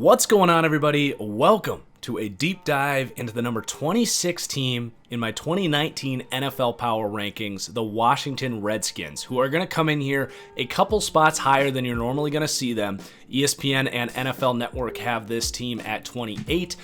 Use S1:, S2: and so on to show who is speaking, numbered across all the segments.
S1: What's going on, everybody? Welcome to a deep dive into the number 26 team in my 2019 NFL Power Rankings, the Washington Redskins, who are going to come in here a couple spots higher than you're normally going to see them. ESPN and NFL Network have this team at 28.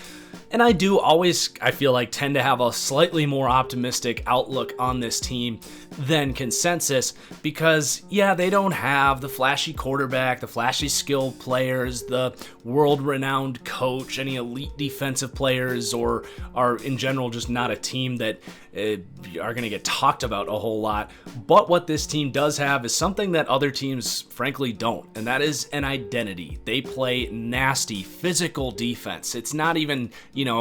S1: And I do always, I feel like, tend to have a slightly more optimistic outlook on this team than consensus because, yeah, they don't have the flashy quarterback, the flashy skill players, the world-renowned coach, any elite defensive players, or are in general just not a team that are going to get talked about a whole lot. But what this team does have is something that other teams, frankly, don't, and that is an identity. They play nasty, physical defense. It's not even,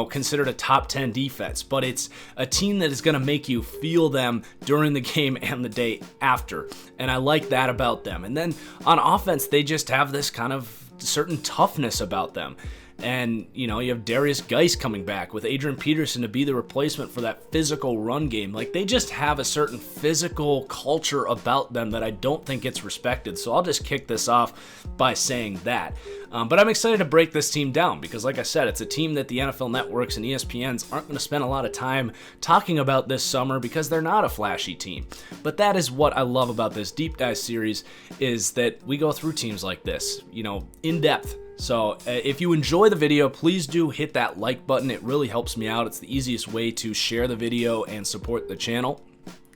S1: considered a top 10 defense, but it's a team that is going to make you feel them during the game and the day after. And I like that about them. And then on offense, they just have this kind of certain toughness about them. And, you have Darius Geis coming back with Adrian Peterson to be the replacement for that physical run game. Like, they just have a certain physical culture about them that I don't think gets respected. So I'll just kick this off by saying that. But I'm excited to break this team down because, like I said, it's a team that the NFL networks and ESPNs aren't going to spend a lot of time talking about this summer because they're not a flashy team. But that is what I love about this deep dive series, is that we go through teams like this, in depth. So if you enjoy the video, please do hit that like button. It really helps me out. It's the easiest way to share the video and support the channel.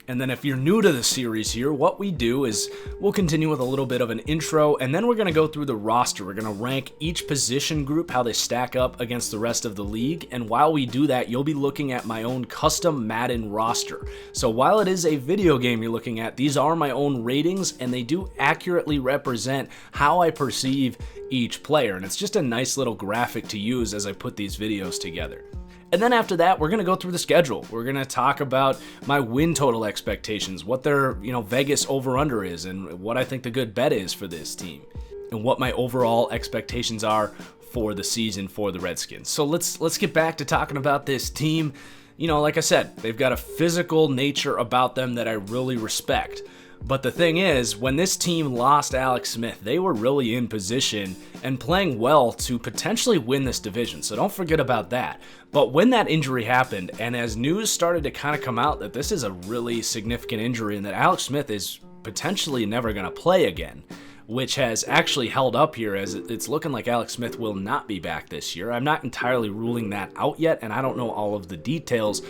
S1: And then if you're new to the series here, what we do is we'll continue with a little bit of an intro, and then we're going to go through the roster. We're going to rank each position group, how they stack up against the rest of the league. And while we do that, you'll be looking at my own custom Madden roster. So while it is a video game you're looking at, these are my own ratings, and they do accurately represent how I perceive each player. And it's just a nice little graphic to use as I put these videos together. And then after that, we're going to go through the schedule. We're going to talk about my win total expectations, what their, Vegas over-under is, and what I think the good bet is for this team, and what my overall expectations are for the season for the Redskins. So let's get back to talking about this team. Like I said, they've got a physical nature about them that I really respect. But the thing is, when this team lost Alex Smith, they were really in position and playing well to potentially win this division. So don't forget about that. But when that injury happened, and as news started to kind of come out that this is a really significant injury and that Alex Smith is potentially never going to play again, which has actually held up here as it's looking like Alex Smith will not be back this year. I'm not entirely ruling that out yet, and I don't know all of the details.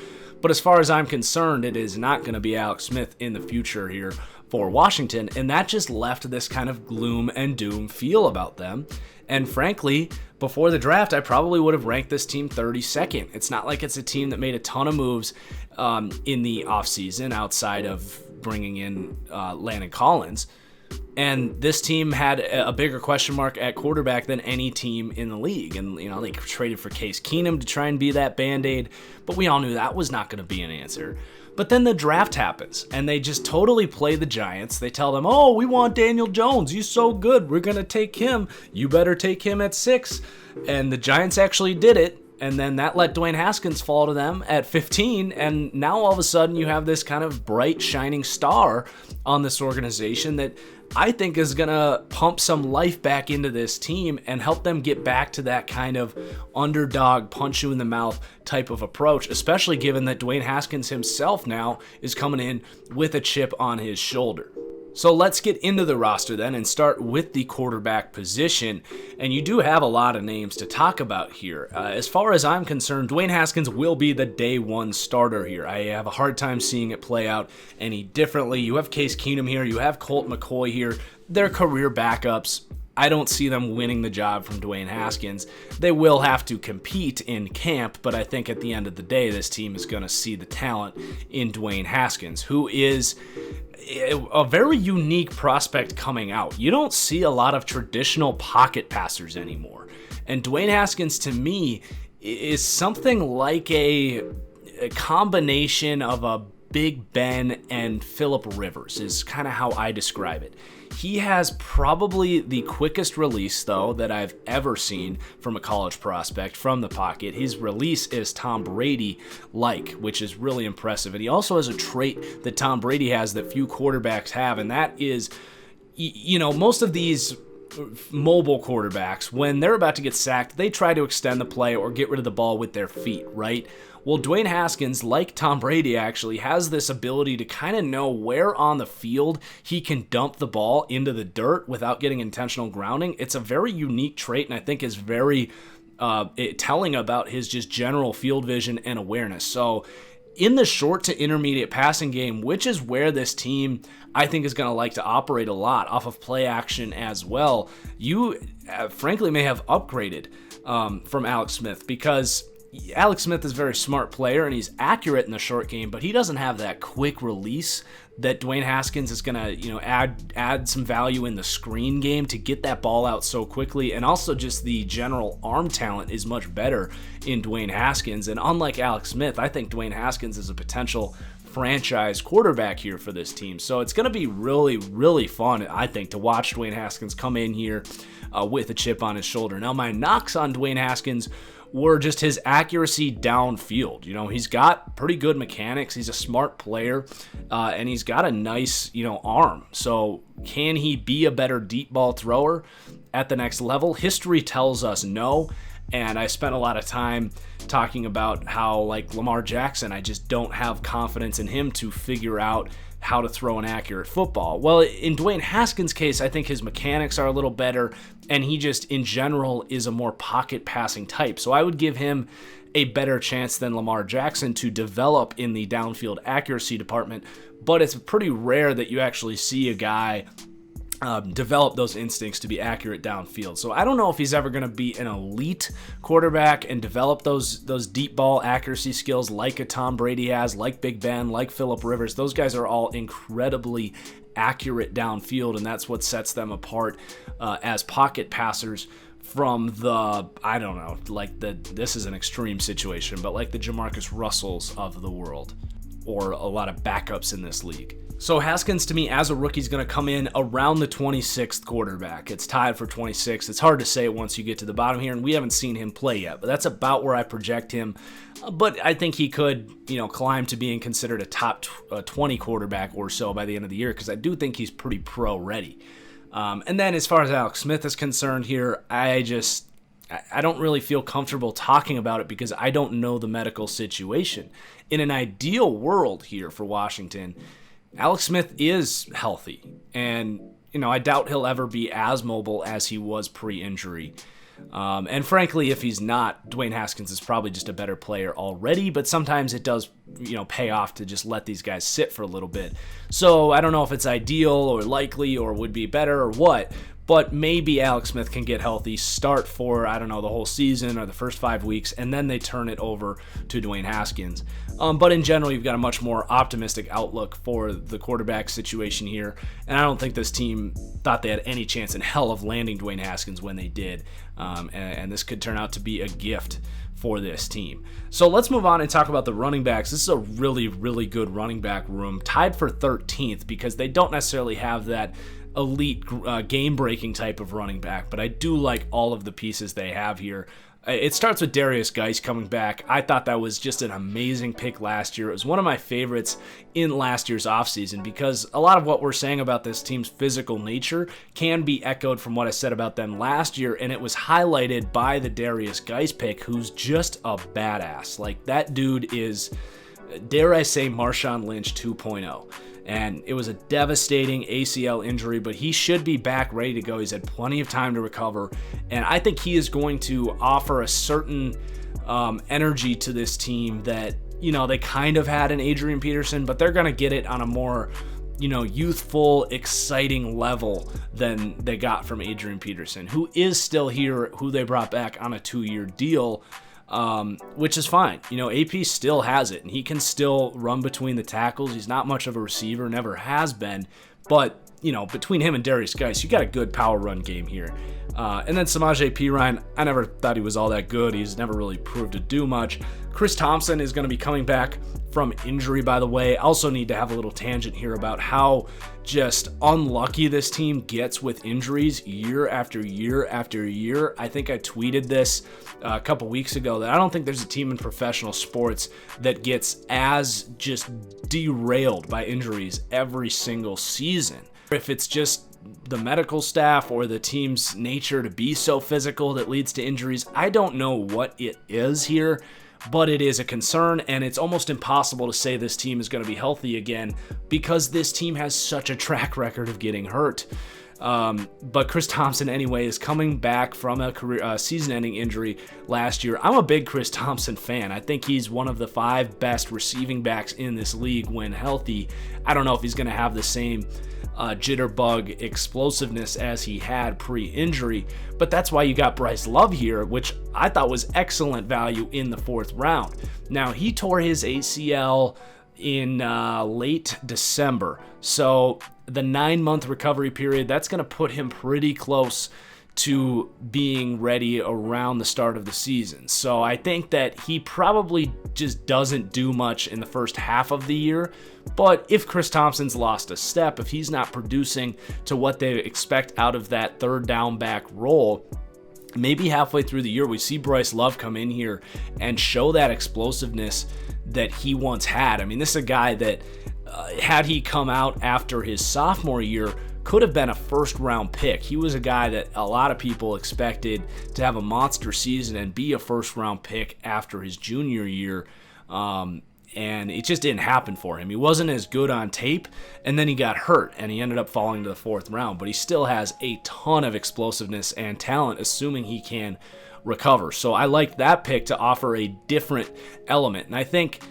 S1: But as far as I'm concerned, it is not going to be Alex Smith in the future here for Washington, and that just left this kind of gloom and doom feel about them. And frankly, before the draft, I probably would have ranked this team 32nd. It's not like it's a team that made a ton of moves in the offseason outside of bringing in Landon Collins. And this team had a bigger question mark at quarterback than any team in the league. And, they traded for Case Keenum to try and be that Band-Aid, but we all knew that was not going to be an answer. But then the draft happens, and they just totally play the Giants. They tell them, oh, we want Daniel Jones. He's so good. We're going to take him. You better take him at 6. And the Giants actually did it. And then that let Dwayne Haskins fall to them at 15, and now all of a sudden you have this kind of bright, shining star on this organization that I think is going to pump some life back into this team and help them get back to that kind of underdog, punch you in the mouth type of approach, especially given that Dwayne Haskins himself now is coming in with a chip on his shoulder. So let's get into the roster then and start with the quarterback position. And you do have a lot of names to talk about here. As far as I'm concerned, Dwayne Haskins will be the day one starter here. I have a hard time seeing it play out any differently. You have Case Keenum here. You have Colt McCoy here. They're career backups. I don't see them winning the job from Dwayne Haskins. They will have to compete in camp, but I think at the end of the day, this team is going to see the talent in Dwayne Haskins, who is a very unique prospect coming out. You don't see a lot of traditional pocket passers anymore. And Dwayne Haskins, to me, is something like a combination of a Big Ben and Phillip Rivers is kind of how I describe it. He has probably the quickest release, though, that I've ever seen from a college prospect from the pocket. His release is Tom Brady-like, which is really impressive. And he also has a trait that Tom Brady has that few quarterbacks have, and that is, most of these mobile quarterbacks, when they're about to get sacked, they try to extend the play or get rid of the ball with their feet, right? Well, Dwayne Haskins, like Tom Brady actually, has this ability to kind of know where on the field he can dump the ball into the dirt without getting intentional grounding. It's a very unique trait, and I think is very telling about his just general field vision and awareness. So in the short to intermediate passing game, which is where this team, I think, is going to like to operate a lot off of play action as well, you frankly may have upgraded from Alex Smith, because Alex Smith is a very smart player and he's accurate in the short game, but he doesn't have that quick release that Dwayne Haskins is going to, add some value in the screen game to get that ball out so quickly. And also just the general arm talent is much better in Dwayne Haskins. And unlike Alex Smith, I think Dwayne Haskins is a potential franchise quarterback here for this team. So it's going to be really, really fun, I think, to watch Dwayne Haskins come in here with a chip on his shoulder. Now, my knocks on Dwayne Haskins were just his accuracy downfield. He's got pretty good mechanics. He's a smart player, and he's got a nice, arm. So can he be a better deep ball thrower at the next level? History tells us no. And I spent a lot of time talking about how, like Lamar Jackson, I just don't have confidence in him to figure out how to throw an accurate football. Well, in Dwayne Haskins' case, I think his mechanics are a little better, and he just, in general, is a more pocket passing type. So I would give him a better chance than Lamar Jackson to develop in the downfield accuracy department, but it's pretty rare that you actually see a guy develop those instincts to be accurate downfield. So I don't know if he's ever going to be an elite quarterback and develop those deep ball accuracy skills like a Tom Brady has, like Big Ben, like Phillip Rivers. Those guys are all incredibly accurate downfield, and that's what sets them apart as pocket passers from this is an extreme situation, but like the Jamarcus Russells of the world, or a lot of backups in this league. So Haskins, to me, as a rookie, is going to come in around the 26th quarterback. It's tied for 26th. It's hard to say once you get to the bottom here, and we haven't seen him play yet, but that's about where I project him. But I think he could, climb to being considered a top 20 quarterback or so by the end of the year, because I do think he's pretty pro-ready. And then as far as Alex Smith is concerned here, I don't really feel comfortable talking about it because I don't know the medical situation. In an ideal world here for Washington, Alex Smith is healthy, and I doubt he'll ever be as mobile as he was pre-injury. And frankly, if he's not, Dwayne Haskins is probably just a better player already, but sometimes it does, pay off to just let these guys sit for a little bit. So I don't know if it's ideal or likely or would be better or what, but maybe Alex Smith can get healthy, start for, the whole season or the first 5 weeks, and then they turn it over to Dwayne Haskins. But in general, you've got a much more optimistic outlook for the quarterback situation here, and I don't think this team thought they had any chance in hell of landing Dwayne Haskins when they did, and this could turn out to be a gift for this team. So let's move on and talk about the running backs. This is a really, really good running back room, tied for 13th, because they don't necessarily have that elite game-breaking type of running back, but I do like all of the pieces they have here. It starts with Derrius Guice coming back. I thought that was just an amazing pick last year. It was one of my favorites in last year's offseason because a lot of what we're saying about this team's physical nature can be echoed from what I said about them last year, and it was highlighted by the Derrius Guice pick, who's just a badass. Like, that dude is, dare I say, Marshawn Lynch 2.0. And it was a devastating ACL injury, but he should be back ready to go. He's had plenty of time to recover, and I think he is going to offer a certain energy to this team that, they kind of had in Adrian Peterson, but they're going to get it on a more, youthful, exciting level than they got from Adrian Peterson, who is still here, who they brought back on a 2-year deal. Which is fine. AP still has it, and he can still run between the tackles. He's not much of a receiver, never has been, but, between him and Derrius Guice, you got a good power run game here. And then Samaje Perine, I never thought he was all that good. He's never really proved to do much. Chris Thompson is going to be coming back from injury, by the way. I also need to have a little tangent here about how just unlucky this team gets with injuries year after year after year. I think I tweeted this a couple weeks ago that I don't think there's a team in professional sports that gets as just derailed by injuries every single season. If it's just the medical staff or the team's nature to be so physical that leads to injuries. I don't know what it is here, but it is a concern, and it's almost impossible to say this team is going to be healthy again because this team has such a track record of getting hurt. But Chris Thompson, anyway, is coming back from a season-ending injury last year. I'm a big Chris Thompson fan. I think he's one of the 5 best receiving backs in this league when healthy. I don't know if he's going to have the same jitterbug explosiveness as he had pre-injury, but that's why you got Bryce Love here, which I thought was excellent value in the 4th round. Now, he tore his ACL in late December, so the 9-month recovery period, that's going to put him pretty close to being ready around the start of the season. So I think that he probably just doesn't do much in the first half of the year. But if Chris Thompson's lost a step, if he's not producing to what they expect out of that 3rd down back role, maybe halfway through the year we see Bryce Love come in here and show that explosiveness that he once had. I mean, this is a guy that had he come out after his sophomore year, could have been a 1st round pick. He was a guy that a lot of people expected to have a monster season and be a 1st round pick after his junior year. And it just didn't happen for him. He wasn't as good on tape, and then he got hurt, and he ended up falling to the 4th round. But he still has a ton of explosiveness and talent, assuming he can recover. So I like that pick to offer a different element. And I think,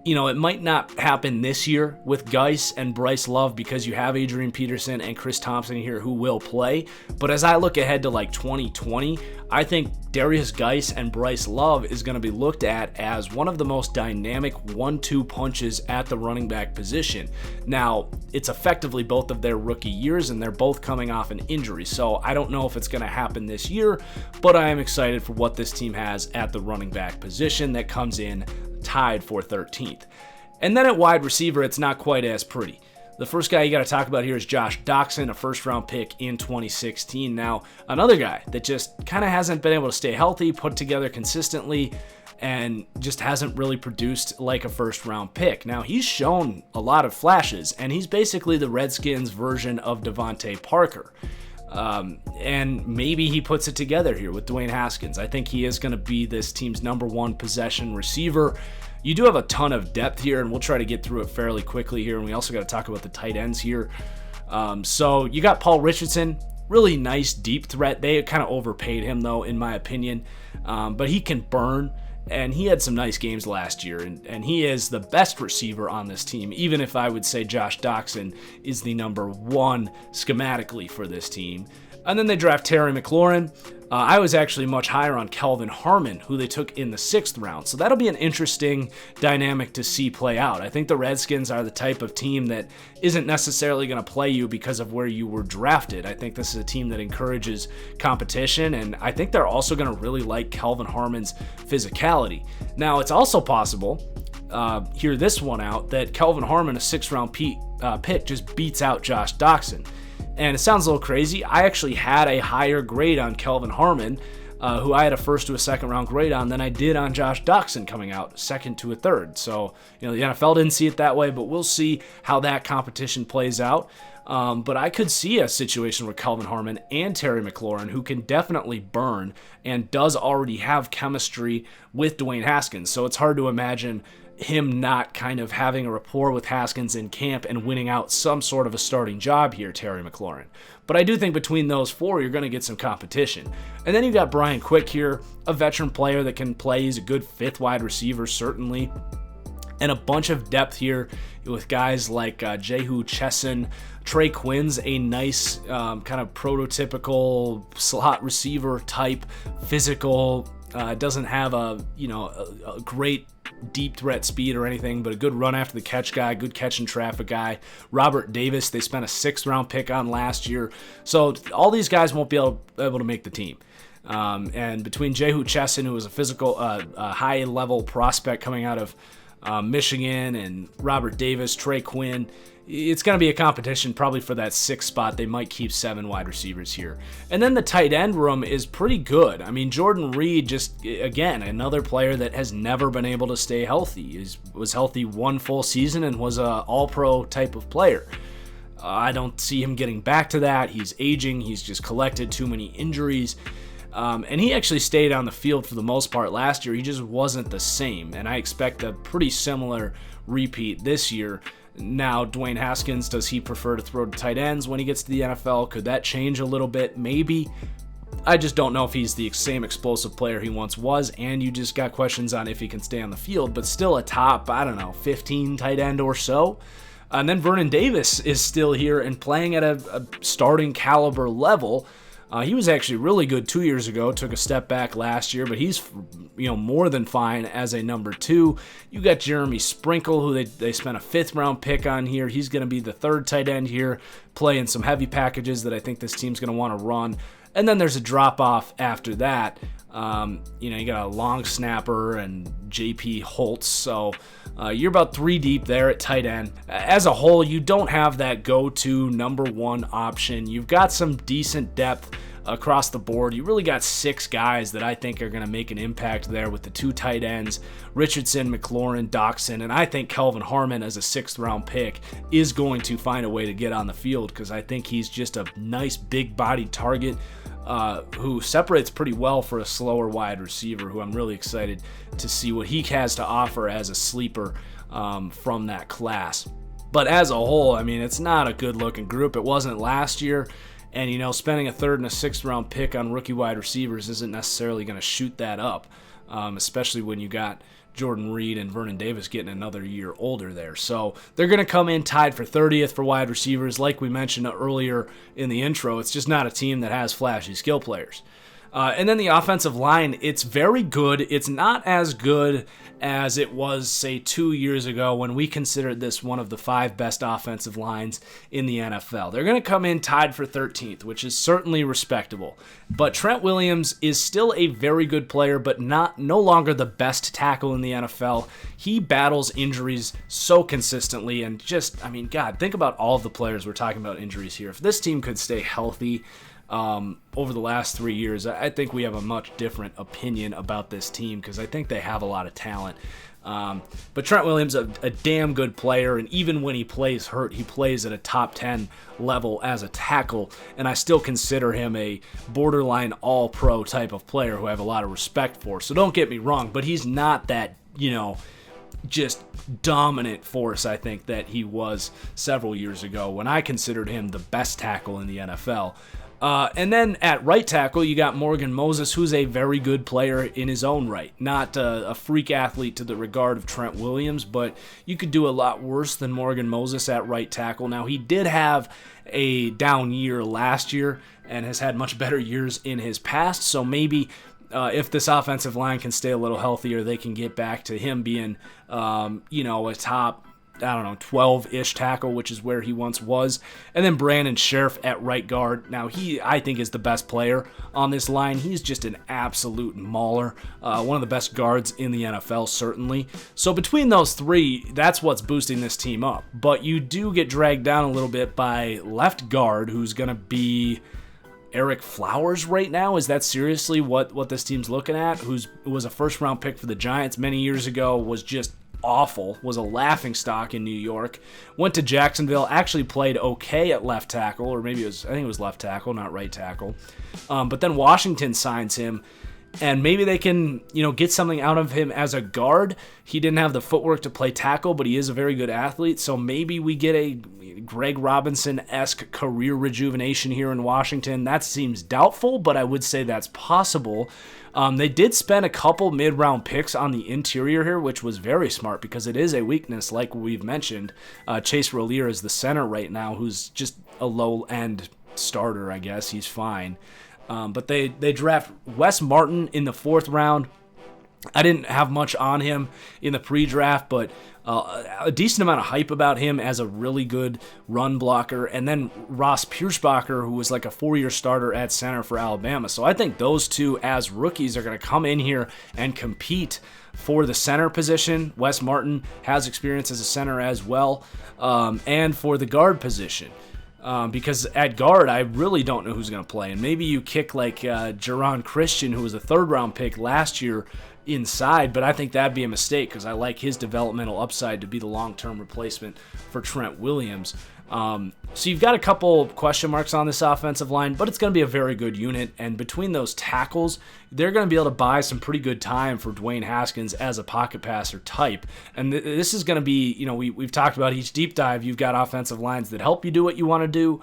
S1: it might not happen this year with Geis and Bryce Love because you have Adrian Peterson and Chris Thompson here who will play. But as I look ahead to 2020, I think Darius Geis and Bryce Love is going to be looked at as one of the most dynamic 1-2 punches at the running back position. Now, it's effectively both of their rookie years, and they're both coming off an injury. So I don't know if it's going to happen this year, but I am excited for what this team has at the running back position that comes in tied for 13th. And then at wide receiver, it's not quite as pretty. The first guy you got to talk about here is Josh Doctson, a 1st round pick in 2016. Now, another guy that just kind of hasn't been able to stay healthy, put together consistently, and just hasn't really produced like a 1st round pick. Now, he's shown a lot of flashes, and he's basically the Redskins version of Devontae Parker. And maybe he puts it together here with Dwayne Haskins. I think he is going to be this team's number 1 possession receiver. You do have a ton of depth here, and we'll try to get through it fairly quickly here, and we also got to talk about the tight ends here. So you got Paul Richardson, really nice deep threat. They kind of overpaid him, though, in my opinion, but he can burn. And he had some nice games last year, and he is the best receiver on this team, even if I would say Josh Doctson is the number 1 schematically for this team. And then they draft Terry McLaurin. I was actually much higher on Kelvin Harmon, who they took in the 6th round. So that'll be an interesting dynamic to see play out. I think the Redskins are the type of team that isn't necessarily going to play you because of where you were drafted. I think this is a team that encourages competition, and I think they're also going to really like Kelvin Harmon's physicality. Now, it's also possible, hear this one out, that Kelvin Harmon, a 6th round pick, just beats out Josh Doctson. And it sounds a little crazy. I actually had a higher grade on Kelvin Harmon, who I had a 1st to a 2nd round grade on, than I did on Josh Doctson coming out 2nd to a 3rd. So, the NFL didn't see it that way, but we'll see how that competition plays out. But I could see a situation where Kelvin Harmon and Terry McLaurin, who can definitely burn and does already have chemistry with Dwayne Haskins. So it's hard to imagine him not kind of having a rapport with Haskins in camp and winning out some sort of a starting job here, Terry McLaurin. But I do think between those 4, you're going to get some competition. And then you got Brian Quick here, a veteran player that can play. He's a good 5th wide receiver, certainly. And a bunch of depth here with guys like Jehu Chesson. Trey Quinn's a nice kind of prototypical slot receiver type, physical, doesn't have a great deep threat speed or anything, but a good run after the catch guy, good catch and traffic guy. Robert Davis, they spent a 6th round pick on last year. So all these guys won't be able to make the team. And between Jehu Chesson, who was a physical, high level prospect coming out of Michigan, and Robert Davis, Trey Quinn, it's going to be a competition probably for that 6th spot. They might keep 7 wide receivers here. And then the tight end room is pretty good. I mean, Jordan Reed, just, again, another player that has never been able to stay healthy. He was healthy 1 full season and was an all-pro type of player. I don't see him getting back to that. He's aging. He's just collected too many injuries. And he actually stayed on the field for the most part last year. He just wasn't the same. And I expect a pretty similar repeat this year. Now, Dwayne Haskins, does he prefer to throw to tight ends when he gets to the NFL? Could that change a little bit? Maybe. I just don't know if he's the same explosive player he once was, and you just got questions on if he can stay on the field, but still a top, 15 tight end or so. And then Vernon Davis is still here and playing at a starting caliber level. He was actually really good 2 years ago, took a step back last year, but he's more than fine as a number 2. You got Jeremy Sprinkle, who they spent a 5th-round pick on here. He's going to be the 3rd tight end here, playing some heavy packages that I think this team's going to want to run. And then there's a drop-off after that. You got a long snapper and J.P. Holtz, so you're about 3 deep there at tight end. As a whole, you don't have that go-to number 1 option. You've got some decent depth across the board. You really got 6 guys that I think are going to make an impact there with the 2 tight ends, Richardson, McLaurin, Doxson, and I think Kelvin Harmon as a 6th-round pick is going to find a way to get on the field because I think he's just a nice big-bodied target who separates pretty well for a slower wide receiver, who I'm really excited to see what he has to offer as a sleeper from that class. But as a whole, it's not a good-looking group. It wasn't last year, and, spending a 3rd and a 6th-round pick on rookie wide receivers isn't necessarily going to shoot that up, especially when you got Jordan Reed and Vernon Davis getting another year older there. So they're going to come in tied for 30th for wide receivers. Like we mentioned earlier in the intro, it's just not a team that has flashy skill players. And then the offensive line, it's very good. It's not as good as it was, say, 2 years ago when we considered this one of the 5 best offensive lines in the NFL. They're going to come in tied for 13th, which is certainly respectable. But Trent Williams is still a very good player, but no longer the best tackle in the NFL. He battles injuries so consistently, and just, God, think about all of the players we're talking about injuries here. If this team could stay healthy over the last 3 years, I think we have a much different opinion about this team because I think they have a lot of talent. But Trent Williams, a damn good player, and even when he plays hurt, he plays at a top 10 level as a tackle, and I still consider him a borderline all-pro type of player who I have a lot of respect for. So don't get me wrong, but he's not that, just dominant force, I think, that he was several years ago when I considered him the best tackle in the NFL. And then at right tackle, you got Morgan Moses, who's a very good player in his own right. Not a freak athlete to the regard of Trent Williams, but you could do a lot worse than Morgan Moses at right tackle. Now, he did have a down year last year and has had much better years in his past, so maybe if this offensive line can stay a little healthier, they can get back to him being, a top 12-ish tackle, which is where he once was. And then Brandon Sheriff at right guard. Now, he, I think, is the best player on this line. He's just an absolute mauler. One of the best guards in the NFL, certainly. So between those 3, that's what's boosting this team up. But you do get dragged down a little bit by left guard, who's going to be Eric Flowers right now. Is that seriously what this team's looking at? Who was a first-round pick for the Giants many years ago, was just awful, was a laughingstock in New York, went to Jacksonville, actually played okay at left tackle, or maybe I think it was left tackle, not right tackle. But then Washington signs him, and maybe they can, get something out of him as a guard. He didn't have the footwork to play tackle, but he is a very good athlete, so maybe we get a Greg Robinson-esque career rejuvenation here in Washington. That seems doubtful, but I would say that's possible. They did spend a couple mid-round picks on the interior here, which was very smart because it is a weakness, like we've mentioned. Chase Roullier is the center right now, who's just a low-end starter, I guess. He's fine. But they draft Wes Martin in the 4th round. I didn't have much on him in the pre-draft, but a decent amount of hype about him as a really good run blocker. And then Ross Pierschbacher, who was like a 4-year starter at center for Alabama. So I think those two as rookies are going to come in here and compete for the center position. Wes Martin has experience as a center as well, and for the guard position. Because at guard, I really don't know who's going to play. And maybe you kick like Jaron Christian, who was a 3rd-round pick last year, inside, but I think that'd be a mistake because I like his developmental upside to be the long-term replacement for Trent Williams. So you've got a couple question marks on this offensive line, but it's going to be a very good unit. And between those tackles, they're going to be able to buy some pretty good time for Dwayne Haskins as a pocket passer type. And this is going to be, we've talked about each deep dive. You've got offensive lines that help you do what you want to do,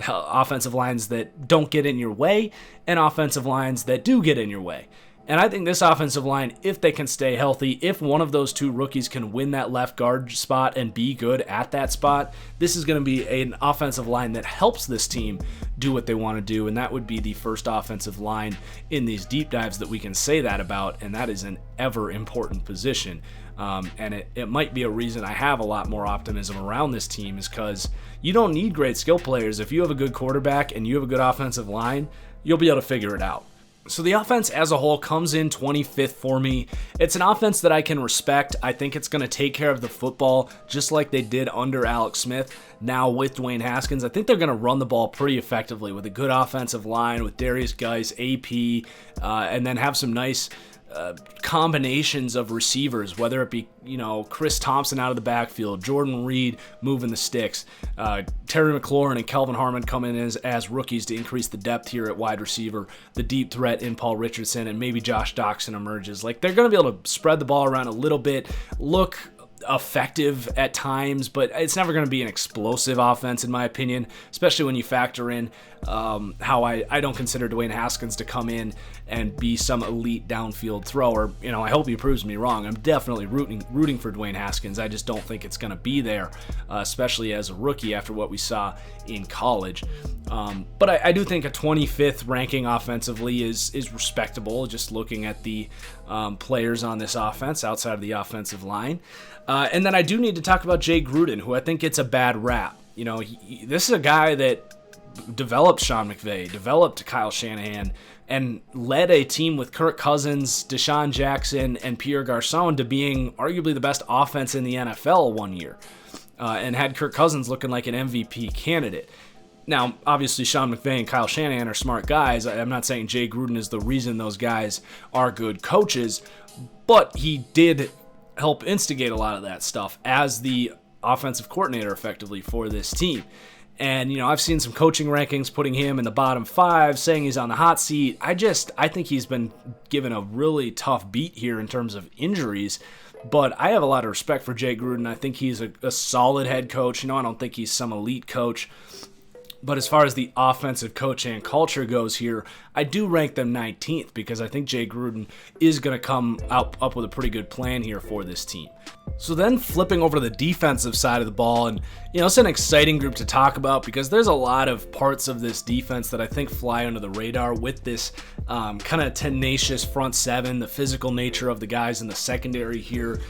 S1: offensive lines that don't get in your way, and offensive lines that do get in your way. And I think this offensive line, if they can stay healthy, if one of those two rookies can win that left guard spot and be good at that spot, this is going to be an offensive line that helps this team do what they want to do. And that would be the first offensive line in these deep dives that we can say that about. And that is an ever important position. And it might be a reason I have a lot more optimism around this team is because you don't need great skill players. If you have a good quarterback and you have a good offensive line, you'll be able to figure it out. So the offense as a whole comes in 25th for me. It's an offense that I can respect. I think it's going to take care of the football just like they did under Alex Smith. Now with Dwayne Haskins, I think they're going to run the ball pretty effectively with a good offensive line with Darius Geis, AP, and then have some nice combinations of receivers, whether it be Chris Thompson out of the backfield, Jordan Reed moving the sticks, Terry McLaurin and Kelvin Harmon come in as rookies to increase the depth here at wide receiver, the deep threat in Paul Richardson, and maybe Josh Doxson emerges. Like, they're going to be able to spread the ball around a little bit, look effective at times, but it's never going to be an explosive offense in my opinion, especially when you factor in how I don't consider Dwayne Haskins to come in and be some elite downfield thrower. I hope he proves me wrong. I'm definitely rooting for Dwayne Haskins. I just don't think it's going to be there, especially as a rookie after what we saw in college. But I do think a 25th ranking offensively is respectable, just looking at the players on this offense outside of the offensive line. And then I do need to talk about Jay Gruden, who I think gets a bad rap. This is a guy that developed Sean McVay, developed Kyle Shanahan, and led a team with Kirk Cousins, Deshaun Jackson, and Pierre Garçon to being arguably the best offense in the NFL one year, and had Kirk Cousins looking like an MVP candidate. Now, obviously, Sean McVay and Kyle Shanahan are smart guys. I'm not saying Jay Gruden is the reason those guys are good coaches, but he did help instigate a lot of that stuff as the offensive coordinator effectively for this team. And, I've seen some coaching rankings putting him in the bottom 5, saying he's on the hot seat. I think he's been given a really tough beat here in terms of injuries. But I have a lot of respect for Jay Gruden. I think he's a solid head coach. I don't think he's some elite coach. But as far as the offensive coaching and culture goes here, I do rank them 19th because I think Jay Gruden is going to come up with a pretty good plan here for this team. So then flipping over to the defensive side of the ball, and it's an exciting group to talk about because there's a lot of parts of this defense that I think fly under the radar with this kind of tenacious front seven, the physical nature of the guys in the secondary here.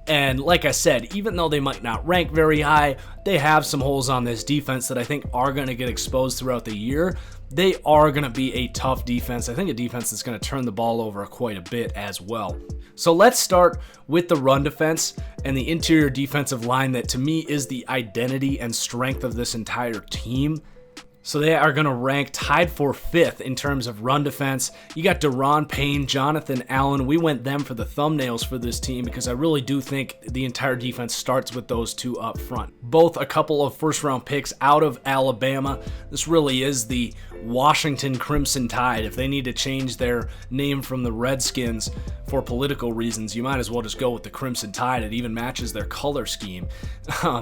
S1: And like I said, even though they might not rank very high, they have some holes on this defense that I think are going to get exposed throughout the year. They are going to be a tough defense. I think a defense that's going to turn the ball over quite a bit as well. So let's start with the run defense and the interior defensive line that to me is the identity and strength of this entire team. So they are going to rank tied for 5th in terms of run defense. You got Daron Payne, Jonathan Allen. We went them for the thumbnails for this team because I really do think the entire defense starts with those two up front. Both a couple of first-round picks out of Alabama. This really is the Washington Crimson Tide. If they need to change their name from the Redskins for political reasons, you might as well just go with the Crimson Tide. It even matches their color scheme.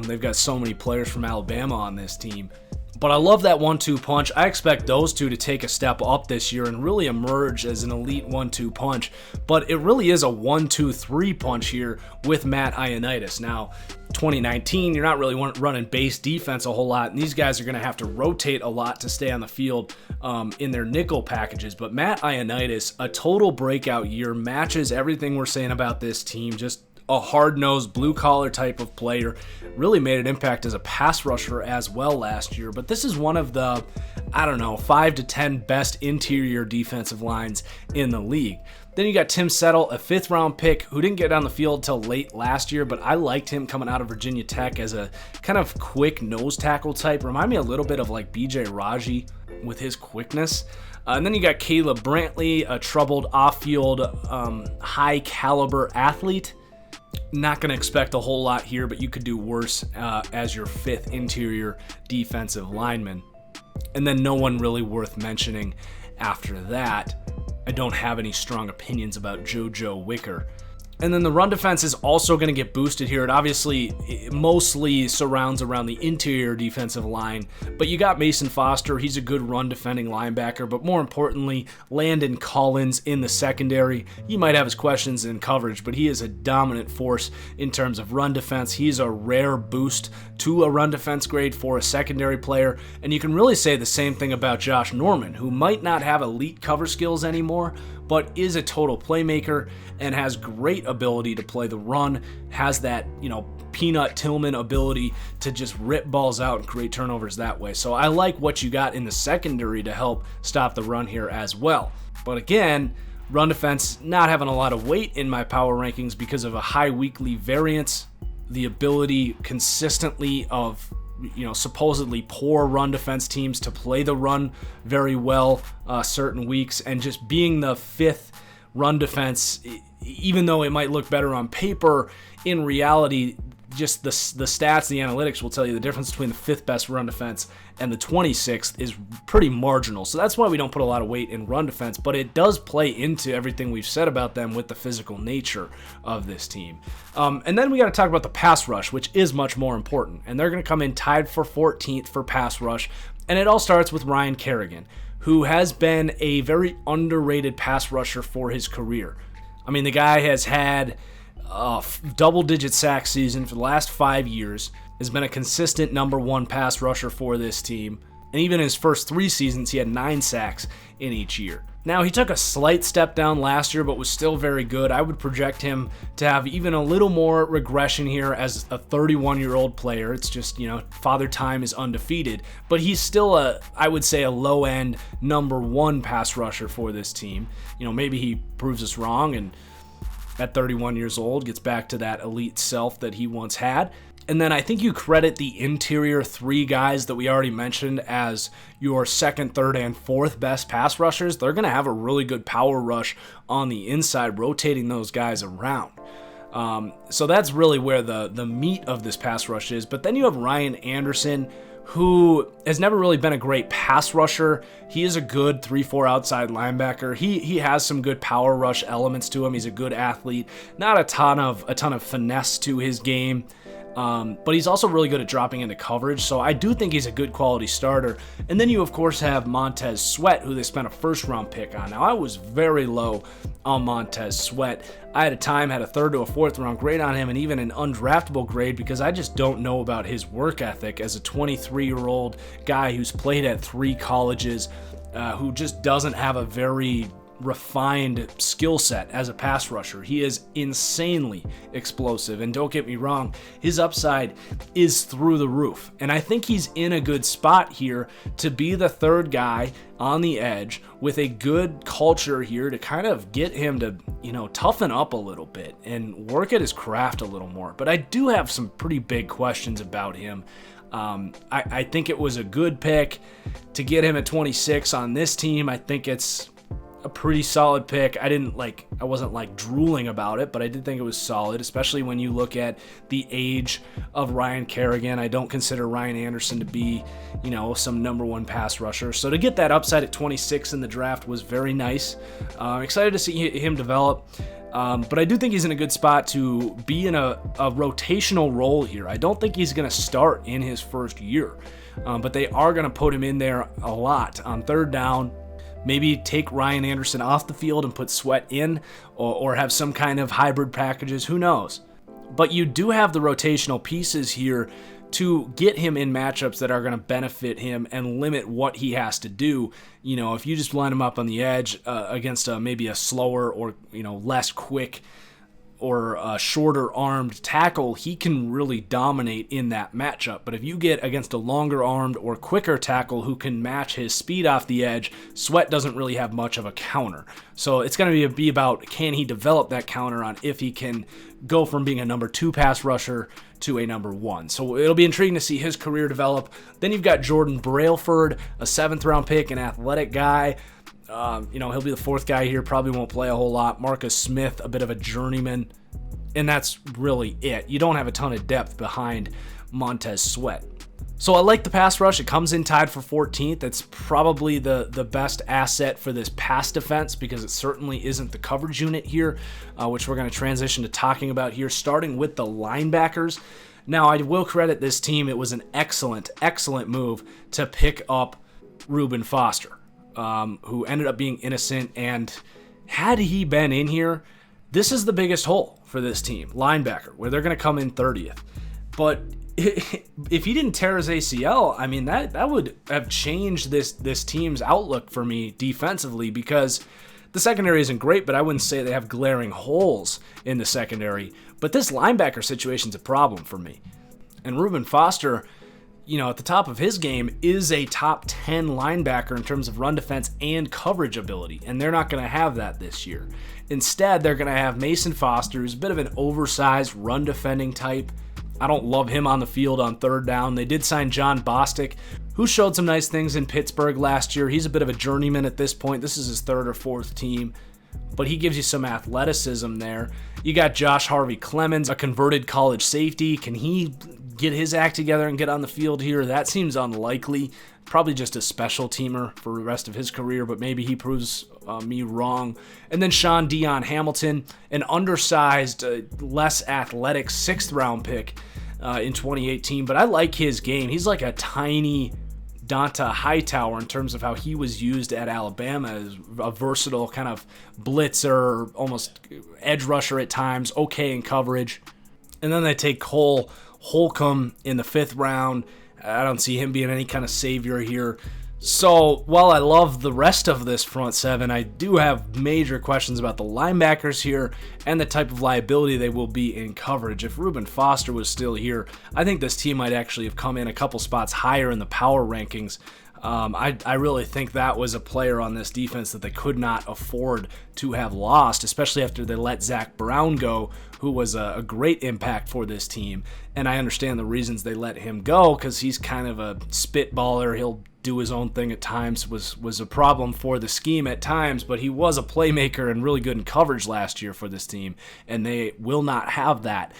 S1: They've got so many players from Alabama on this team. But I love that 1-2 punch. I expect those two to take a step up this year and really emerge as an elite 1-2 punch. But it really is a 1-2-3 punch here with Matt Ioannidis. Now, 2019, you're not really running base defense a whole lot, and these guys are going to have to rotate a lot to stay on the field in their nickel packages. But Matt Ioannidis, a total breakout year, matches everything we're saying about this team. Just a hard-nosed, blue-collar type of player. Really made an impact as a pass rusher as well last year. But this is one of the, 5 to 10 best interior defensive lines in the league. Then you got Tim Settle, a 5th-round pick who didn't get on the field till late last year, but I liked him coming out of Virginia Tech as a kind of quick nose tackle type. Remind me a little bit of like B.J. Raji with his quickness. And then you got Caleb Brantley, a troubled off-field, high-caliber athlete. Not going to expect a whole lot here, but you could do worse as your 5th interior defensive lineman. And then no one really worth mentioning after that. I don't have any strong opinions about JoJo Wicker. And then the run defense is also going to get boosted here. It obviously mostly surrounds around the interior defensive line, but you got Mason Foster. He's a good run defending linebacker, but more importantly, Landon Collins in the secondary. He might have his questions in coverage, but he is a dominant force in terms of run defense. He's a rare boost to a run defense grade for a secondary player, and you can really say the same thing about Josh Norman, who might not have elite cover skills anymore, but is a total playmaker and has great ability to play the run, has that, Peanut Tillman ability to just rip balls out and create turnovers that way. So I like what you got in the secondary to help stop the run here as well. But again, run defense not having a lot of weight in my power rankings because of a high weekly variance, the ability consistently of supposedly poor run defense teams to play the run very well certain weeks, and just being the 5th run defense, even though it might look better on paper, in reality, just the stats, the analytics will tell you the difference between the 5th best run defense and the 26th is pretty marginal. So that's why we don't put a lot of weight in run defense, but it does play into everything we've said about them with the physical nature of this team. And then we got to talk about the pass rush, which is much more important. And they're going to come in tied for 14th for pass rush. And it all starts with Ryan Kerrigan, who has been a very underrated pass rusher for his career. I mean, the guy has had double-digit sack season for the last 5 years, has been a consistent number 1 pass rusher for this team, and even in his first 3 seasons, he had 9 sacks in each year. Now, he took a slight step down last year, but was still very good. I would project him to have even a little more regression here as a 31-year-old player. It's just, Father Time is undefeated, but he's still I would say, a low-end number 1 pass rusher for this team. Maybe he proves us wrong and at 31 years old, gets back to that elite self that he once had. And then I think you credit the interior 3 guys that we already mentioned as your 2nd, 3rd, and 4th best pass rushers. They're going to have a really good power rush on the inside, rotating those guys around. So that's really where the meat of this pass rush is. But then you have Ryan Anderson, who has never really been a great pass rusher. He is a good 3-4 outside linebacker. He has some good power rush elements to him. He's a good athlete. Not a ton of finesse to his game. But he's also really good at dropping into coverage, so I do think he's a good quality starter. And then you, of course, have Montez Sweat, who they spent a 1st-round pick on. Now, I was very low on Montez Sweat. I had a 3rd to a 4th-round grade on him, and even an undraftable grade, because I just don't know about his work ethic as a 23-year-old guy who's played at 3 colleges, who just doesn't have a very refined skill set as a pass rusher. He is insanely explosive, and don't get me wrong, his upside is through the roof, and I think he's in a good spot here to be the 3rd guy on the edge with a good culture here to kind of get him to, toughen up a little bit and work at his craft a little more. But I do have some pretty big questions about him. I think it was a good pick to get him at 26 on this team. I think it's a pretty solid pick. I wasn't drooling about it, but I did think it was solid, especially when you look at the age of Ryan Kerrigan. I don't consider Ryan Anderson to be, some number 1 pass rusher. So to get that upside at 26 in the draft was very nice. Excited to see him develop. But I do think he's in a good spot to be in a rotational role here. I don't think he's going to start in his first year, but they are going to put him in there a lot on 3rd down. Maybe take Ryan Anderson off the field and put Sweat in, or have some kind of hybrid packages. Who knows? But you do have the rotational pieces here to get him in matchups that are going to benefit him and limit what he has to do. If you just line him up on the edge against maybe a slower or less quick or a shorter armed tackle, he can really dominate in that matchup. But if you get against a longer armed or quicker tackle who can match his speed off the edge, Sweat doesn't really have much of a counter. So it's going to be about, can he develop that counter on if he can go from being a number 2 pass rusher to a number 1. So it'll be intriguing to see his career develop. Then you've got Jordan Brailford, a 7th round pick, an athletic guy. He'll be the 4th guy here, probably won't play a whole lot. Marcus Smith, a bit of a journeyman, and that's really it. You don't have a ton of depth behind Montez Sweat. So I like the pass rush. It comes in tied for 14th. It's probably the best asset for this pass defense because it certainly isn't the coverage unit here, which we're going to transition to talking about here, starting with the linebackers. Now, I will credit this team. It was an excellent, excellent move to pick up Reuben Foster, who ended up being innocent, and had he been in here, this is the biggest hole for this team, linebacker, where they're going to come in 30th. But if he didn't tear his ACL, I mean, that would have changed this team's outlook for me defensively, because the secondary isn't great, but I wouldn't say they have glaring holes in the secondary. But this linebacker situation's a problem for me. And Reuben Foster, at the top of his game, is a top 10 linebacker in terms of run defense and coverage ability, and they're not going to have that this year. Instead, they're going to have Mason Foster, who's a bit of an oversized run defending type. I don't love him on the field on 3rd down. They did sign John Bostic, who showed some nice things in Pittsburgh last year. He's a bit of a journeyman at this point. This is his 3rd or 4th team, but he gives you some athleticism there. You got Josh Harvey Clemens, a converted college safety. Can he get his act together and get on the field here? That seems unlikely. Probably just a special teamer for the rest of his career, but maybe he proves me wrong. And then Sean Dion Hamilton, an undersized, less athletic 6th round pick in 2018, but I like his game. He's like a tiny Donta Hightower in terms of how he was used at Alabama as a versatile kind of blitzer, almost edge rusher at times, okay in coverage. And then they take Cole Holcomb in the 5th round. I don't see him being any kind of savior here. So while I love the rest of this front 7, I do have major questions about the linebackers here and the type of liability they will be in coverage. If Reuben Foster was still here, I think this team might actually have come in a couple spots higher in the power rankings. I really think that was a player on this defense that they could not afford to have lost, especially after they let Zach Brown go, who was a great impact for this team. And I understand the reasons they let him go, because he's kind of a spitballer. He'll do his own thing at times, was a problem for the scheme at times, but he was a playmaker and really good in coverage last year for this team, and they will not have that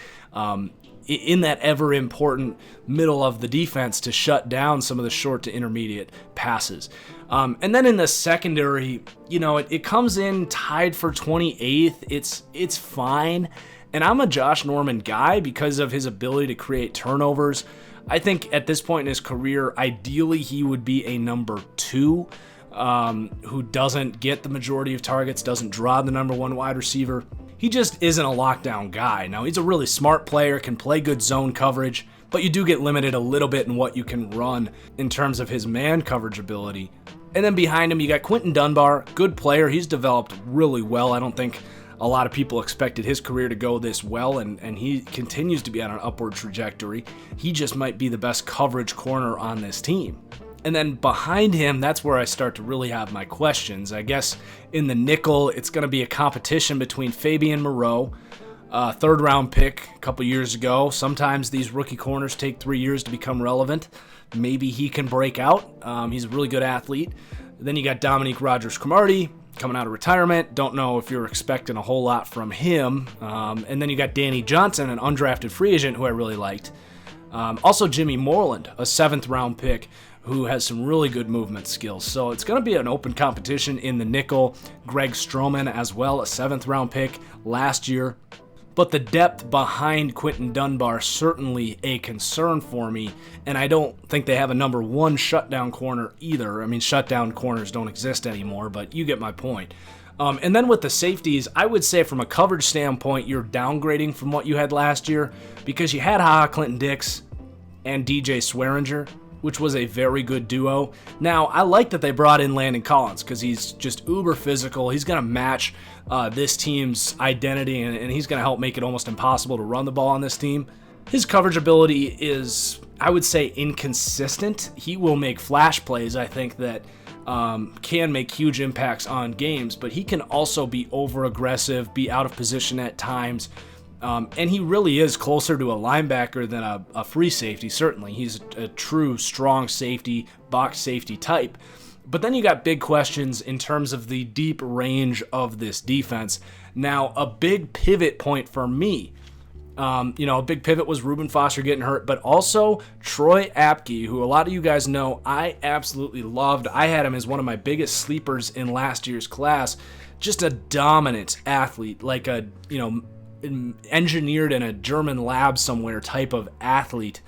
S1: in that ever important middle of the defense to shut down some of the short to intermediate passes. And then in the secondary, it comes in tied for 28th. It's fine. And I'm a Josh Norman guy because of his ability to create turnovers. I think at this point in his career, ideally he would be a number 2 who doesn't get the majority of targets, doesn't draw the number 1 wide receiver. He just isn't a lockdown guy. Now, he's a really smart player, can play good zone coverage, but you do get limited a little bit in what you can run in terms of his man coverage ability. And then behind him, you got Quinton Dunbar, good player. He's developed really well. I don't think a lot of people expected his career to go this well, and he continues to be on an upward trajectory. He just might be the best coverage corner on this team. And then behind him, that's where I start to really have my questions. I guess in the nickel, it's going to be a competition between Fabian Moreau, 3rd round pick a couple years ago. Sometimes these rookie corners take 3 years to become relevant. Maybe he can break out. He's a really good athlete. Then you got Dominique Rodgers-Cromartie coming out of retirement. Don't know if you're expecting a whole lot from him. And then you got Danny Johnson, an undrafted free agent who I really liked. Also Jimmy Moreland, a 7th round pick who has some really good movement skills. So it's going to be an open competition in the nickel. Greg Stroman as well, a 7th round pick last year. But the depth behind Quinton Dunbar certainly a concern for me, and I don't think they have a number 1 shutdown corner either. I mean, shutdown corners don't exist anymore, but you get my point. And then with the safeties, I would say from a coverage standpoint, you're downgrading from what you had last year because you had Ha Clinton Dix and DJ Swearinger. which was a very good duo. Now, I like that they brought in Landon Collins because he's just uber physical. He's going to match this team's identity, and he's going to help make it almost impossible to run the ball on this team. His coverage ability is, I would say, inconsistent. He will make flash plays, I think, that can make huge impacts on games, but he can also be over-aggressive, be out of position at times, and he really is closer to a linebacker than a free safety, certainly. He's a true strong safety, box safety type. But then you got big questions in terms of the deep range of this defense. Now, a big pivot point for me, a big pivot was Reuben Foster getting hurt, but also Troy Apke, who a lot of you guys know I absolutely loved. I had him as one of my biggest sleepers in last year's class. Just a dominant athlete, like a, engineered in a German lab somewhere type of athlete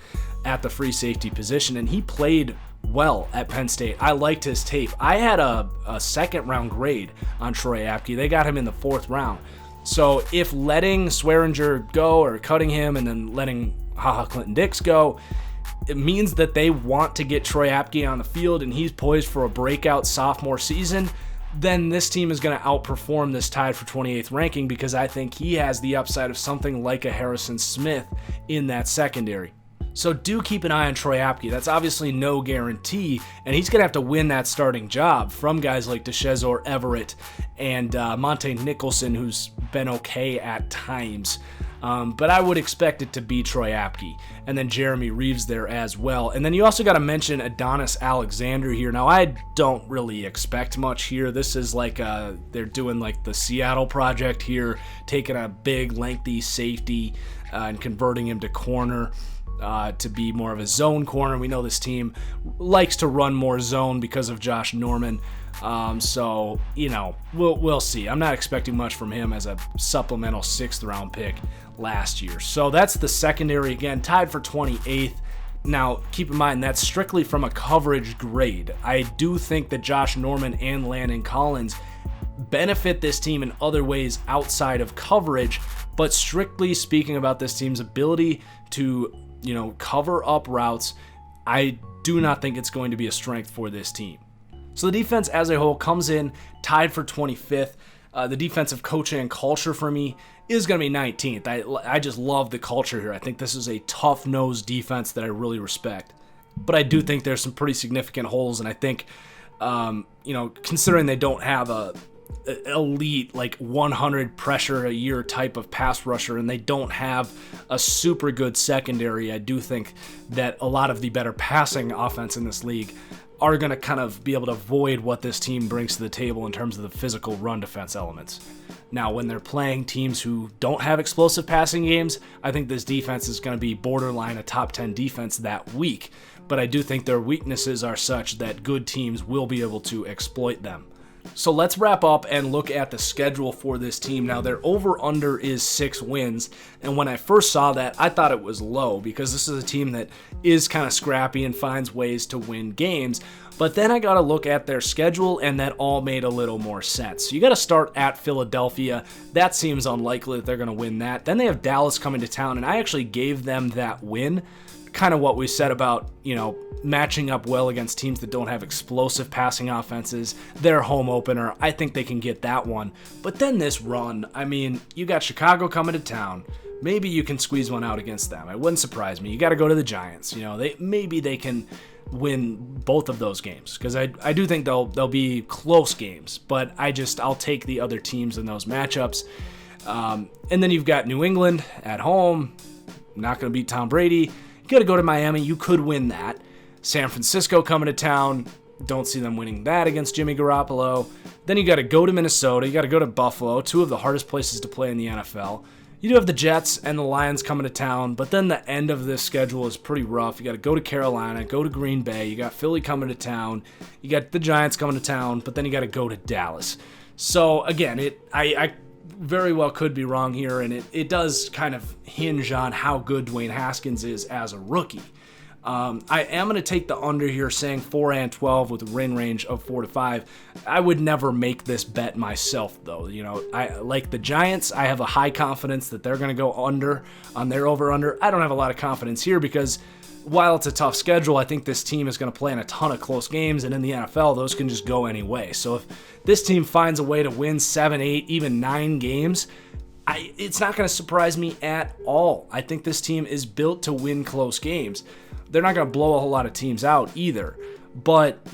S1: at the free safety position, and he played well at Penn State. I liked his tape. I had a second round grade on Troy Apke. They got him in the 4th round. So if letting Swearinger go or cutting him and then letting Clinton Dix go, it means that they want to get Troy Apke on the field and he's poised for a breakout sophomore season, then this team is going to outperform this tied for 28th ranking because I think he has the upside of something like a Harrison Smith in that secondary. So do keep an eye on Troy Apke. That's obviously no guarantee, and he's going to have to win that starting job from guys like DeShezor Everett and Monte Nicholson, who's been okay at times. But I would expect it to be Troy Apke, and then Jeremy Reeves there as well. And then you also got to mention Adonis Alexander here. Now, I don't really expect much here. This is like they're doing like the Seattle project here, taking a big, lengthy safety and converting him to corner. To be more of a zone corner. We know this team likes to run more zone because of Josh Norman. So, we'll see. I'm not expecting much from him as a supplemental 6th round pick last year. So that's the secondary, again, tied for 28th. Now, keep in mind, that's strictly from a coverage grade. I do think that Josh Norman and Landon Collins benefit this team in other ways outside of coverage, but strictly speaking about this team's ability to cover up routes, I do not think it's going to be a strength for this team. So the defense as a whole comes in tied for 25th. The defensive coaching and culture for me is going to be 19th. I just love the culture here. I think this is a tough-nosed defense that I really respect. But I do think there's some pretty significant holes, and I think, considering they don't have a elite, like 100 pressure a year type of pass rusher, and they don't have a super good secondary, I do think that a lot of the better passing offense in this league are going to kind of be able to void what this team brings to the table in terms of the physical run defense elements. Now, when they're playing teams who don't have explosive passing games, I think this defense is going to be borderline a top 10 defense that week, but I do think their weaknesses are such that good teams will be able to exploit them. So let's wrap up and look at the schedule for this team. Now, their over-under is 6 wins, and when I first saw that, I thought it was low because this is a team that is kind of scrappy and finds ways to win games. But then I got to look at their schedule, and that all made a little more sense. So you got to start at Philadelphia. That seems unlikely that they're going to win that. Then they have Dallas coming to town, and I actually gave them that win. Kind of what we said about, matching up well against teams that don't have explosive passing offenses. Their home opener, I think they can get that one. But then this run, you got Chicago coming to town. Maybe you can squeeze one out against them. It wouldn't surprise me. You got to go to the Giants. Maybe they can win both of those games because I do think they'll be close games. But I'll take the other teams in those matchups. And then you've got New England at home. Not going to beat Tom Brady. You got to go to Miami. You could win that. San Francisco coming to town. Don't see them winning that against Jimmy Garoppolo. Then you got to go to Minnesota. You got to go to Buffalo, 2 of the hardest places to play in the NFL. You do have the Jets and the Lions coming to town, but then the end of this schedule is pretty rough. You got to go to Carolina, go to Green Bay. You got Philly coming to town. You got the Giants coming to town, but then you got to go to Dallas. So again, I very well could be wrong here, and it does kind of hinge on how good Dwayne Haskins is as a rookie. I am going to take the under here, saying 4-12 with a win range of 4-5. I would never make this bet myself, though. I like the Giants. I have a high confidence that they're going to go under on their over-under. I don't have a lot of confidence here because while it's a tough schedule, I think this team is going to play in a ton of close games, and in the NFL, those can just go any way. So if this team finds a way to win 7, 8, even 9 games, it's not going to surprise me at all. I think this team is built to win close games. They're not going to blow a whole lot of teams out either. But,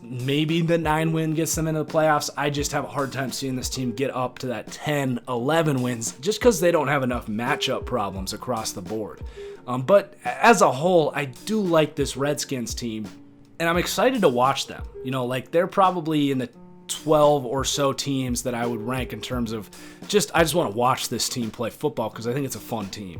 S1: maybe the 9 win gets them into the playoffs. I just have a hard time seeing this team get up to that 10, 11 wins just because they don't have enough matchup problems across the board. But as a whole, I do like this Redskins team, and I'm excited to watch them. They're probably in the 12 or so teams that I would rank in terms of I just want to watch this team play football because I think it's a fun team,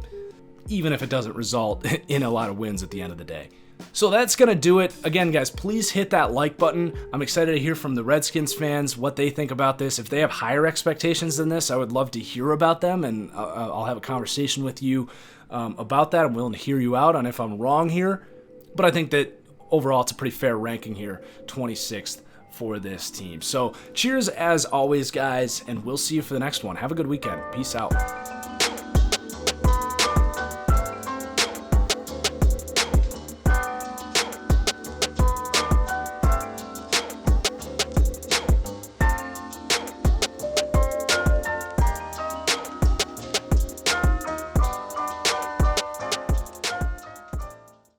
S1: even if it doesn't result in a lot of wins at the end of the day. So that's going to do it. Again, guys, please hit that like button. I'm excited to hear from the Redskins fans, what they think about this. If they have higher expectations than this, I would love to hear about them, and I'll have a conversation with you about that. I'm willing to hear you out on if I'm wrong here. But I think that overall it's a pretty fair ranking here, 26th for this team. So cheers as always, guys, and we'll see you for the next one. Have a good weekend. Peace out.